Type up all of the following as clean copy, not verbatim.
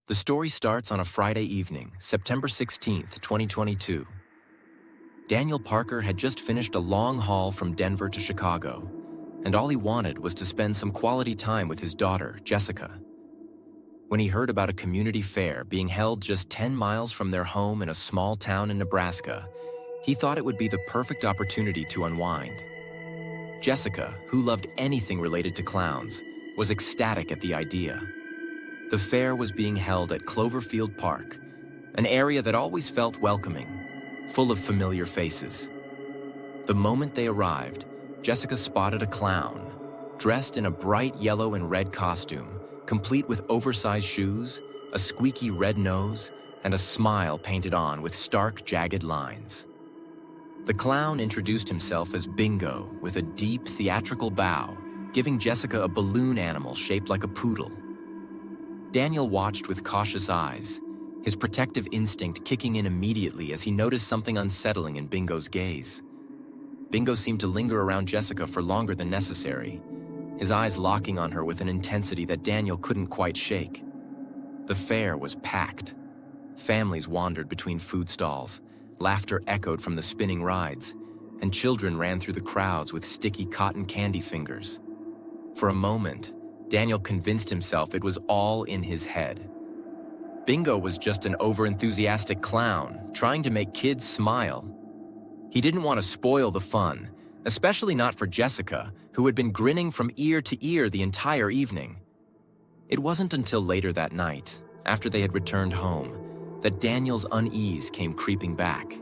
The story starts on a Friday evening, September 16th, 2022. Daniel Parker had just finished a long haul from Denver to Chicago, and all he wanted was to spend some quality time with his daughter, Jessica. When he heard about a community fair being held just 10 miles from their home in a small town in Nebraska, he thought it would be the perfect opportunity to unwind. Jessica, who loved anything related to clowns, was ecstatic at the idea. The fair was being held at Cloverfield Park, an area that always felt welcoming, full of familiar faces. The moment they arrived, Jessica spotted a clown, dressed in a bright yellow and red costume, complete with oversized shoes, a squeaky red nose, and a smile painted on with stark, jagged lines. The clown introduced himself as Bingo with a deep, theatrical bow, giving Jessica a balloon animal shaped like a poodle. Daniel watched with cautious eyes, his protective instinct kicking in immediately as he noticed something unsettling in Bingo's gaze. Bingo seemed to linger around Jessica for longer than necessary, his eyes locking on her with an intensity that Daniel couldn't quite shake. The fair was packed. Families wandered between food stalls, laughter echoed from the spinning rides, and children ran through the crowds with sticky cotton candy fingers. For a moment, Daniel convinced himself it was all in his head. Bingo was just an over-enthusiastic clown, trying to make kids smile. He didn't want to spoil the fun, especially not for Jessica, who had been grinning from ear to ear the entire evening. It wasn't until later that night, after they had returned home, that Daniel's unease came creeping back.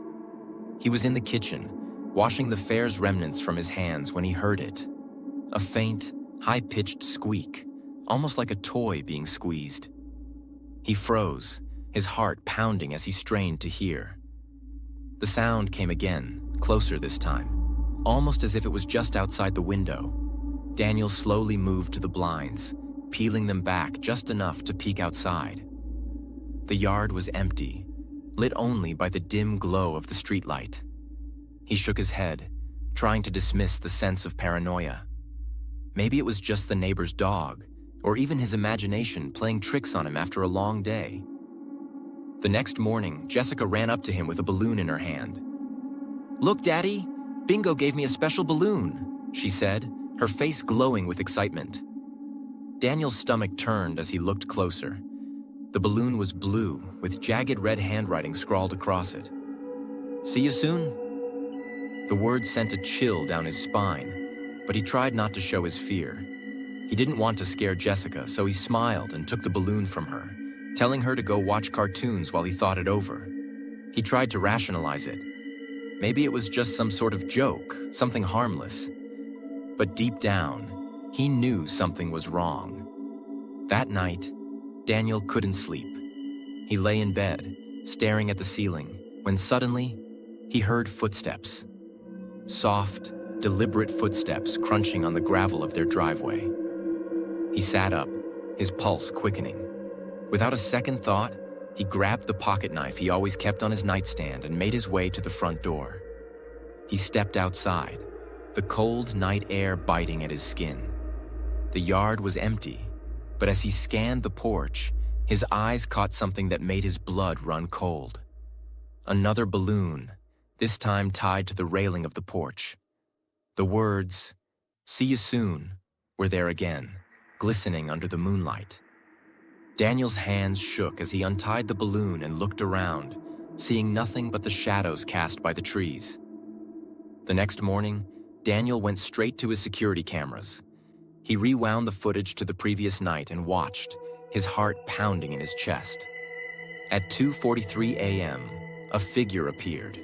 He was in the kitchen, washing the fair's remnants from his hands when he heard it. A faint, high-pitched squeak, almost like a toy being squeezed. He froze, his heart pounding as he strained to hear. The sound came again, closer this time, almost as if it was just outside the window. Daniel slowly moved to the blinds, peeling them back just enough to peek outside. The yard was empty, lit only by the dim glow of the streetlight. He shook his head, trying to dismiss the sense of paranoia. Maybe it was just the neighbor's dog, or even his imagination playing tricks on him after a long day. The next morning, Jessica ran up to him with a balloon in her hand. "Look, Daddy, Bingo gave me a special balloon," she said, her face glowing with excitement. Daniel's stomach turned as he looked closer. The balloon was blue, with jagged red handwriting scrawled across it. "See you soon?" The words sent a chill down his spine, but he tried not to show his fear. He didn't want to scare Jessica, so he smiled and took the balloon from her, telling her to go watch cartoons while he thought it over. He tried to rationalize it. Maybe it was just some sort of joke, something harmless. But deep down, he knew something was wrong. That night, Daniel couldn't sleep. He lay in bed, staring at the ceiling, when suddenly, he heard footsteps. Soft, deliberate footsteps crunching on the gravel of their driveway. He sat up, his pulse quickening. Without a second thought, he grabbed the pocket knife he always kept on his nightstand and made his way to the front door. He stepped outside, the cold night air biting at his skin. The yard was empty, but as he scanned the porch, his eyes caught something that made his blood run cold. Another balloon, this time tied to the railing of the porch. The words, "See you soon," were there again, glistening under the moonlight. Daniel's hands shook as he untied the balloon and looked around, seeing nothing but the shadows cast by the trees. The next morning, Daniel went straight to his security cameras. He rewound the footage to the previous night and watched, his heart pounding in his chest. At 2:43 a.m., a figure appeared.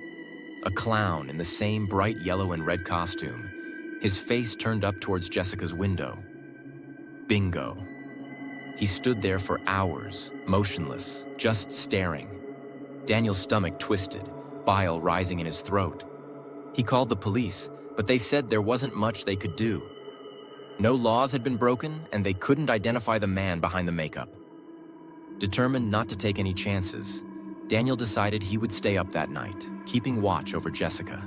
A clown in the same bright yellow and red costume, his face turned up towards Jessica's window. Bingo. He stood there for hours, motionless, just staring. Daniel's stomach twisted, bile rising in his throat. He called the police, but they said there wasn't much they could do. No laws had been broken, and they couldn't identify the man behind the makeup. Determined not to take any chances, Daniel decided he would stay up that night, keeping watch over Jessica.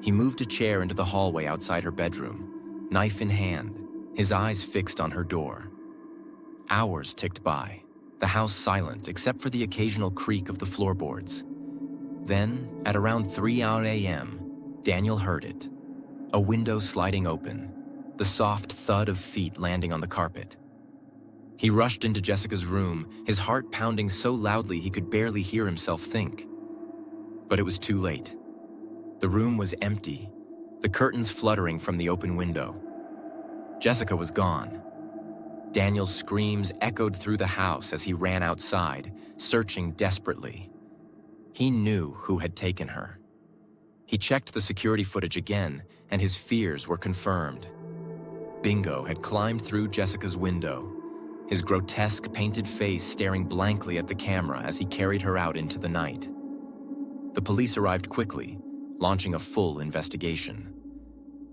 He moved a chair into the hallway outside her bedroom, knife in hand, his eyes fixed on her door. Hours ticked by. the house silent except for the occasional creak of the floorboards. Then, at around 3 a.m., Daniel heard it. A window sliding open, the soft thud of feet landing on the carpet. He rushed into Jessica's room, his heart pounding so loudly he could barely hear himself think. But it was too late. The room was empty, the curtains fluttering from the open window. Jessica was gone. Daniel's screams echoed through the house as he ran outside, searching desperately. He knew who had taken her. He checked the security footage again, and his fears were confirmed. Bingo had climbed through Jessica's window, his grotesque painted face staring blankly at the camera as he carried her out into the night. The police arrived quickly, launching a full investigation.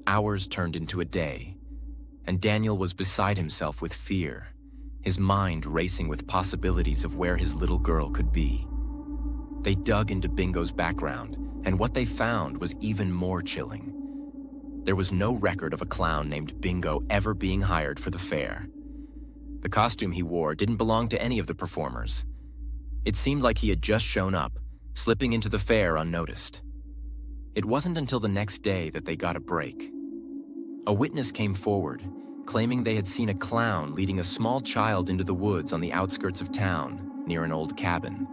Hours turned into a day, and Daniel was beside himself with fear, his mind racing with possibilities of where his little girl could be. They dug into Bingo's background, and what they found was even more chilling. There was no record of a clown named Bingo ever being hired for the fair. The costume he wore didn't belong to any of the performers. It seemed like he had just shown up, slipping into the fair unnoticed. It wasn't until the next day that they got a break. A witness came forward, claiming they had seen a clown leading a small child into the woods on the outskirts of town, near an old cabin.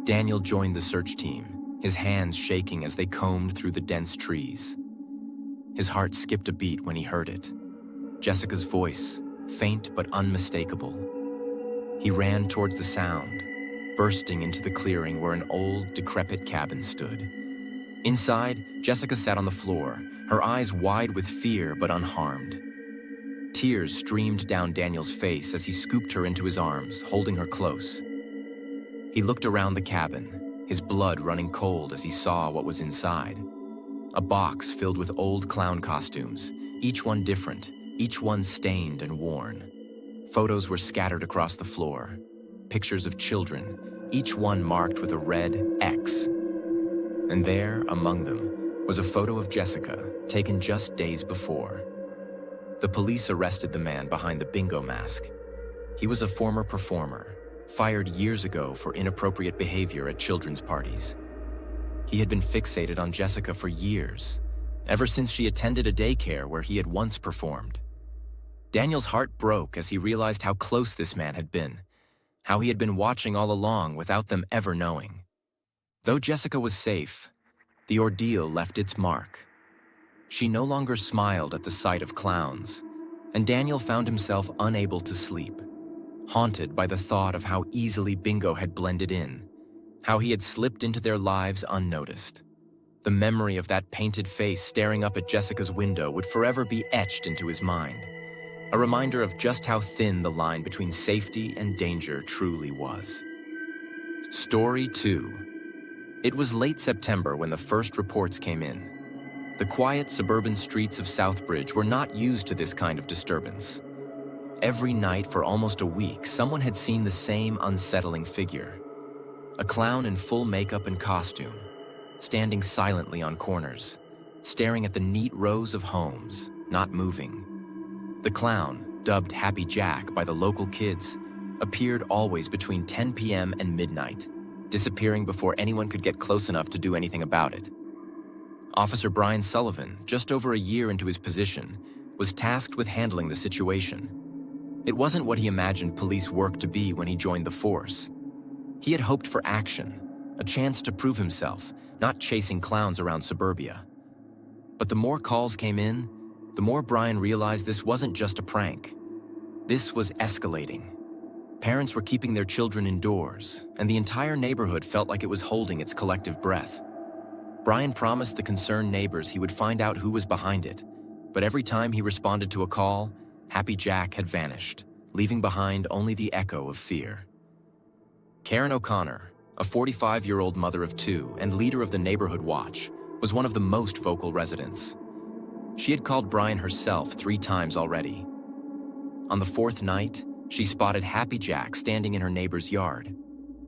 Daniel joined the search team, his hands shaking as they combed through the dense trees. His heart skipped a beat when he heard it. Jessica's voice, faint but unmistakable. He ran towards the sound, bursting into the clearing where an old, decrepit cabin stood. Inside, Jessica sat on the floor, her eyes wide with fear but unharmed. Tears streamed down Daniel's face as he scooped her into his arms, holding her close. He looked around the cabin, his blood running cold as he saw what was inside. A box filled with old clown costumes, each one different, each one stained and worn. Photos were scattered across the floor, pictures of children, each one marked with a red X. And there, among them, was a photo of Jessica, taken just days before. The police arrested the man behind the bingo mask. He was a former performer, fired years ago for inappropriate behavior at children's parties. He had been fixated on Jessica for years, ever since she attended a daycare where he had once performed. Daniel's heart broke as he realized how close this man had been, how he had been watching all along without them ever knowing. Though Jessica was safe, the ordeal left its mark. She no longer smiled at the sight of clowns, and Daniel found himself unable to sleep, haunted by the thought of how easily Bingo had blended in, how he had slipped into their lives unnoticed. The memory of that painted face staring up at Jessica's window would forever be etched into his mind, a reminder of just how thin the line between safety and danger truly was. Story 2. It was late September when the first reports came in. The quiet suburban streets of Southbridge were not used to this kind of disturbance. Every night for almost a week, someone had seen the same unsettling figure. A clown in full makeup and costume, standing silently on corners, staring at the neat rows of homes, not moving. The clown, dubbed Happy Jack by the local kids, appeared always between 10 p.m. and midnight, disappearing before anyone could get close enough to do anything about it. Officer Brian Sullivan, just over a year into his position, was tasked with handling the situation. It wasn't what he imagined police work to be when he joined the force. He had hoped for action, a chance to prove himself, not chasing clowns around suburbia. But the more calls came in, the more Brian realized this wasn't just a prank. This was escalating. Parents were keeping their children indoors, and the entire neighborhood felt like it was holding its collective breath. Brian promised the concerned neighbors he would find out who was behind it, but every time he responded to a call, Happy Jack had vanished, leaving behind only the echo of fear. Karen O'Connor, a 45-year-old mother of two and leader of the Neighborhood Watch, was one of the most vocal residents. She had called Brian herself 3 times already. On the 4th night, she spotted Happy Jack standing in her neighbor's yard.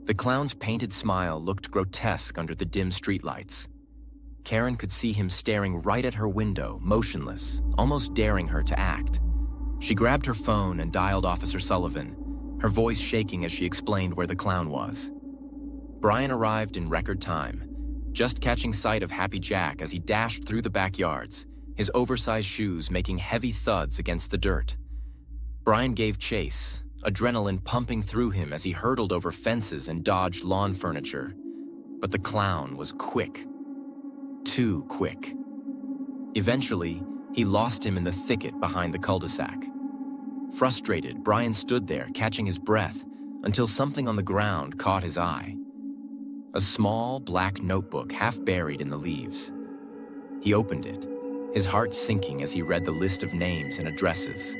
The clown's painted smile looked grotesque under the dim streetlights. Karen could see him staring right at her window, motionless, almost daring her to act. She grabbed her phone and dialed Officer Sullivan, her voice shaking as she explained where the clown was. Brian arrived in record time, just catching sight of Happy Jack as he dashed through the backyards, his oversized shoes making heavy thuds against the dirt. Brian gave chase, adrenaline pumping through him as he hurtled over fences and dodged lawn furniture. But the clown was quick. Too quick. Eventually, he lost him in the thicket behind the cul-de-sac. Frustrated, Brian stood there, catching his breath, until something on the ground caught his eye. A small, black notebook half buried in the leaves. He opened it, his heart sinking as he read the list of names and addresses.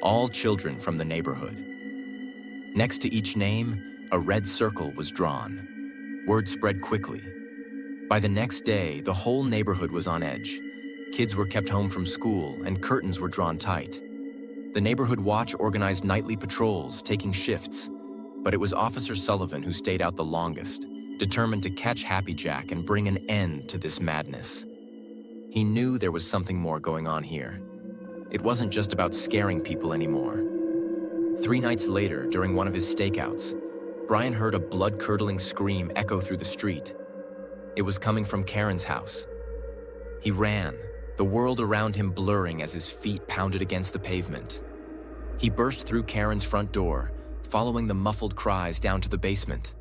All children from the neighborhood. Next to each name, a red circle was drawn. Word spread quickly. By the next day, the whole neighborhood was on edge. Kids were kept home from school, and curtains were drawn tight. The neighborhood watch organized nightly patrols, taking shifts. But it was Officer Sullivan who stayed out the longest, determined to catch Happy Jack and bring an end to this madness. He knew there was something more going on here. It wasn't just about scaring people anymore. 3 nights later, during one of his stakeouts, Brian heard a blood-curdling scream echo through the street. It was coming from Karen's house. He ran, the world around him blurring as his feet pounded against the pavement. He burst through Karen's front door, following the muffled cries down to the basement.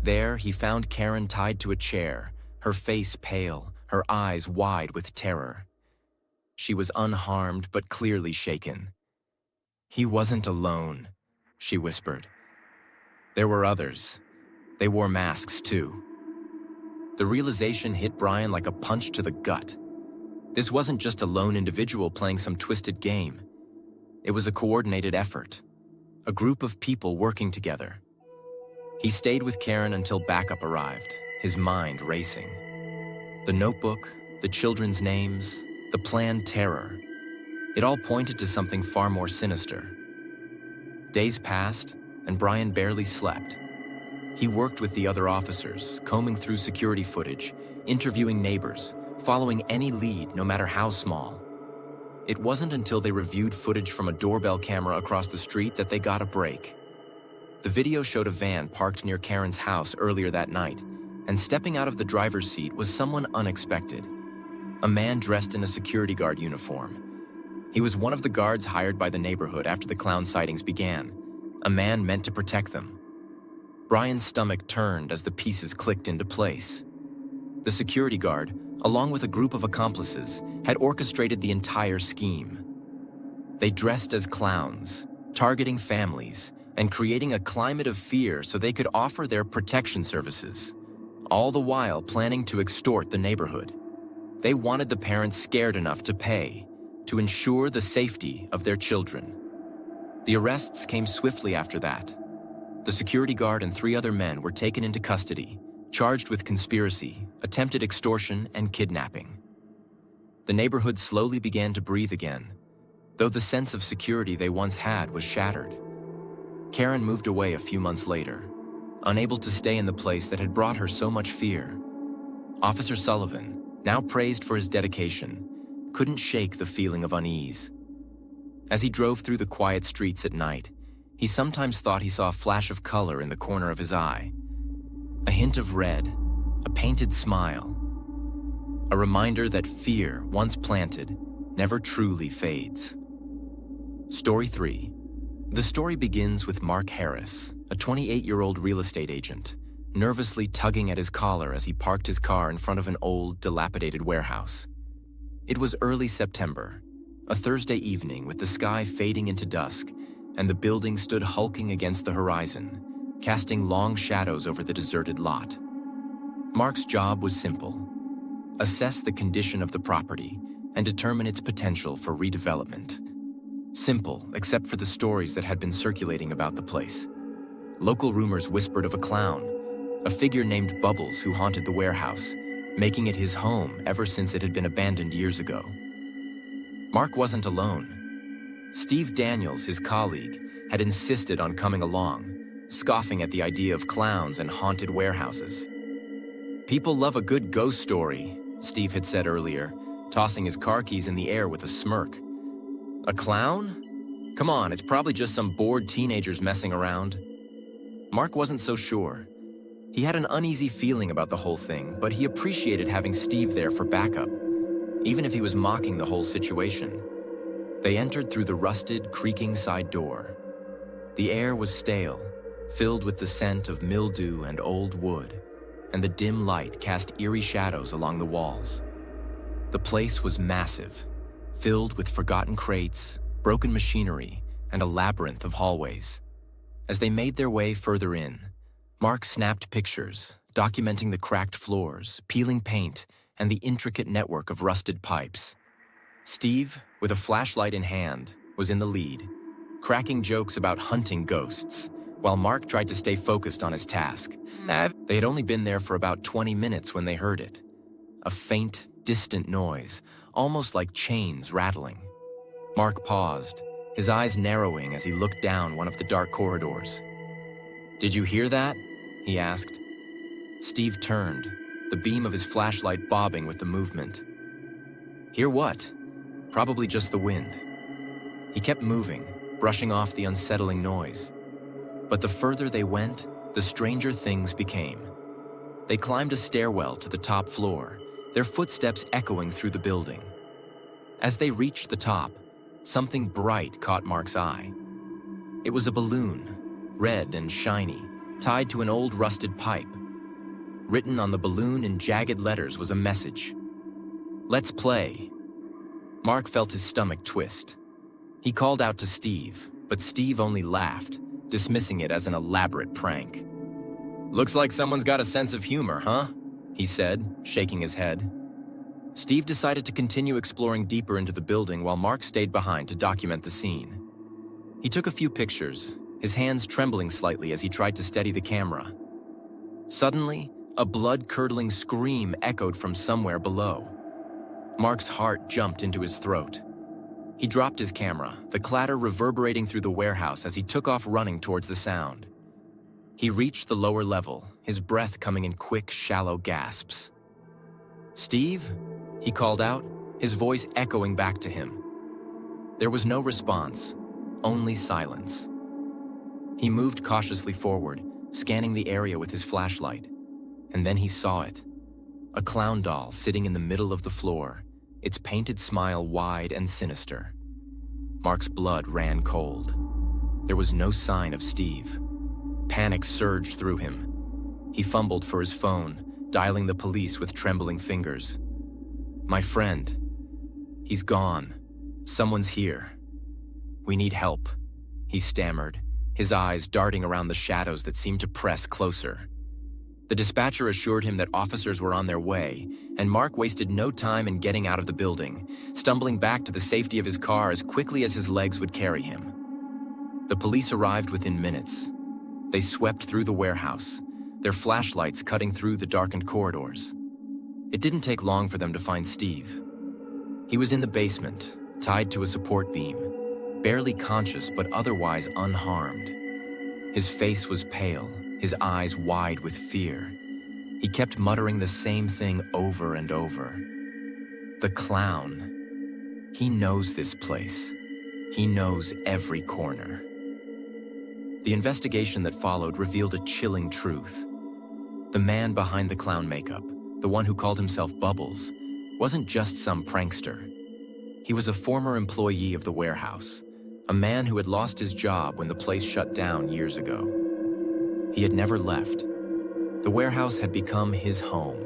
There, he found Karen tied to a chair, her face pale, her eyes wide with terror. She was unharmed but clearly shaken. "He wasn't alone," she whispered. "There were others. They wore masks too." The realization hit Brian like a punch to the gut. This wasn't just a lone individual playing some twisted game. It was a coordinated effort. A group of people working together. He stayed with Karen until backup arrived, his mind racing. The notebook, the children's names, the planned terror. It all pointed to something far more sinister. Days passed, and Brian barely slept. He worked with the other officers, combing through security footage, interviewing neighbors, following any lead, no matter how small. It wasn't until they reviewed footage from a doorbell camera across the street that they got a break. The video showed a van parked near Karen's house earlier that night, and stepping out of the driver's seat was someone unexpected. A man dressed in a security guard uniform. He was one of the guards hired by the neighborhood after the clown sightings began, a man meant to protect them. Brian's stomach turned as the pieces clicked into place. The security guard, along with a group of accomplices, had orchestrated the entire scheme. They dressed as clowns, targeting families, and creating a climate of fear so they could offer their protection services, all the while planning to extort the neighborhood. They wanted the parents scared enough to pay, to ensure the safety of their children. The arrests came swiftly after that. The security guard and 3 other men were taken into custody, charged with conspiracy, attempted extortion, and kidnapping. The neighborhood slowly began to breathe again, though the sense of security they once had was shattered. Karen moved away a few months later, unable to stay in the place that had brought her so much fear. Officer Sullivan, now praised for his dedication, couldn't shake the feeling of unease. As he drove through the quiet streets at night, he sometimes thought he saw a flash of color in the corner of his eye. A hint of red, a painted smile. A reminder that fear, once planted, never truly fades. Story 3. The story begins with Mark Harris, a 28-year-old real estate agent, nervously tugging at his collar as he parked his car in front of an old, dilapidated warehouse. It was early September, a Thursday evening with the sky fading into dusk, and the building stood hulking against the horizon, casting long shadows over the deserted lot. Mark's job was simple: assess the condition of the property and determine its potential for redevelopment. Simple, except for the stories that had been circulating about the place. Local rumors whispered of a clown, a figure named Bubbles who haunted the warehouse, making it his home ever since it had been abandoned years ago. Mark wasn't alone. Steve Daniels, his colleague, had insisted on coming along, scoffing at the idea of clowns and haunted warehouses. "People love a good ghost story," Steve had said earlier, tossing his car keys in the air with a smirk. "A clown? Come on, it's probably just some bored teenagers messing around. Mark wasn't so sure. He had an uneasy feeling about the whole thing, but he appreciated having Steve there for backup, even if he was mocking the whole situation. They entered through the rusted, creaking side door. The air was stale, filled with the scent of mildew and old wood, and the dim light cast eerie shadows along the walls. The place was massive, filled with forgotten crates, broken machinery, and a labyrinth of hallways. As they made their way further in, Mark snapped pictures, documenting the cracked floors, peeling paint, and the intricate network of rusted pipes. Steve, with a flashlight in hand, was in the lead, cracking jokes about hunting ghosts, while Mark tried to stay focused on his task. They had only been there for about 20 minutes when they heard it. A faint, distant noise, almost like chains rattling. Mark paused, his eyes narrowing as he looked down one of the dark corridors. "Did you hear that?" he asked. Steve turned, the beam of his flashlight bobbing with the movement. "Hear what?" "Probably just the wind." He kept moving, brushing off the unsettling noise. But the further they went, the stranger things became. They climbed a stairwell to the top floor, their footsteps echoing through the building. As they reached the top, something bright caught Mark's eye. It was a balloon, red and shiny, tied to an old rusted pipe. Written on the balloon in jagged letters was a message. "Let's play." Mark felt his stomach twist. He called out to Steve, but Steve only laughed, dismissing it as an elaborate prank. "Looks like someone's got a sense of humor, huh?" he said, shaking his head. Steve decided to continue exploring deeper into the building while Mark stayed behind to document the scene. He took a few pictures, his hands trembling slightly as he tried to steady the camera. Suddenly, a blood-curdling scream echoed from somewhere below. Mark's heart jumped into his throat. He dropped his camera, the clatter reverberating through the warehouse as he took off running towards the sound. He reached the lower level, his breath coming in quick, shallow gasps. "Steve?" he called out, his voice echoing back to him. There was no response, only silence. He moved cautiously forward, scanning the area with his flashlight. And then he saw it. A clown doll sitting in the middle of the floor, its painted smile wide and sinister. Mark's blood ran cold. There was no sign of Steve. Panic surged through him. He fumbled for his phone, dialing the police with trembling fingers. "My friend. He's gone. Someone's here. We need help," he stammered, his eyes darting around the shadows that seemed to press closer. The dispatcher assured him that officers were on their way, and Mark wasted no time in getting out of the building, stumbling back to the safety of his car as quickly as his legs would carry him. The police arrived within minutes. They swept through the warehouse, their flashlights cutting through the darkened corridors. It didn't take long for them to find Steve. He was in the basement, tied to a support beam, barely conscious but otherwise unharmed. His face was pale, his eyes wide with fear. He kept muttering the same thing over and over. The clown. He knows this place. He knows every corner. The investigation that followed revealed a chilling truth. The man behind the clown makeup, the one who called himself Bubbles, wasn't just some prankster. He was a former employee of the warehouse, a man who had lost his job when the place shut down years ago. He had never left. The warehouse had become his home,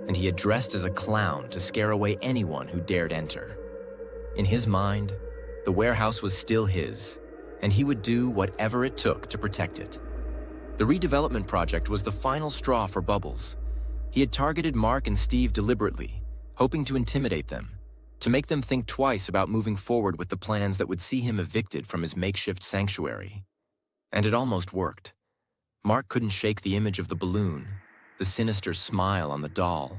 and he had dressed as a clown to scare away anyone who dared enter. In his mind, the warehouse was still his, and he would do whatever it took to protect it. The redevelopment project was the final straw for Bubbles. He had targeted Mark and Steve deliberately, hoping to intimidate them, to make them think twice about moving forward with the plans that would see him evicted from his makeshift sanctuary. And it almost worked. Mark couldn't shake the image of the balloon, the sinister smile on the doll,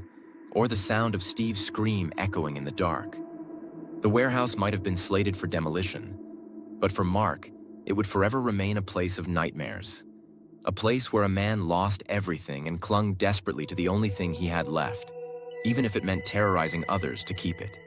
or the sound of Steve's scream echoing in the dark. The warehouse might have been slated for demolition, but for Mark, it would forever remain a place of nightmares. A place where a man lost everything and clung desperately to the only thing he had left, even if it meant terrorizing others to keep it.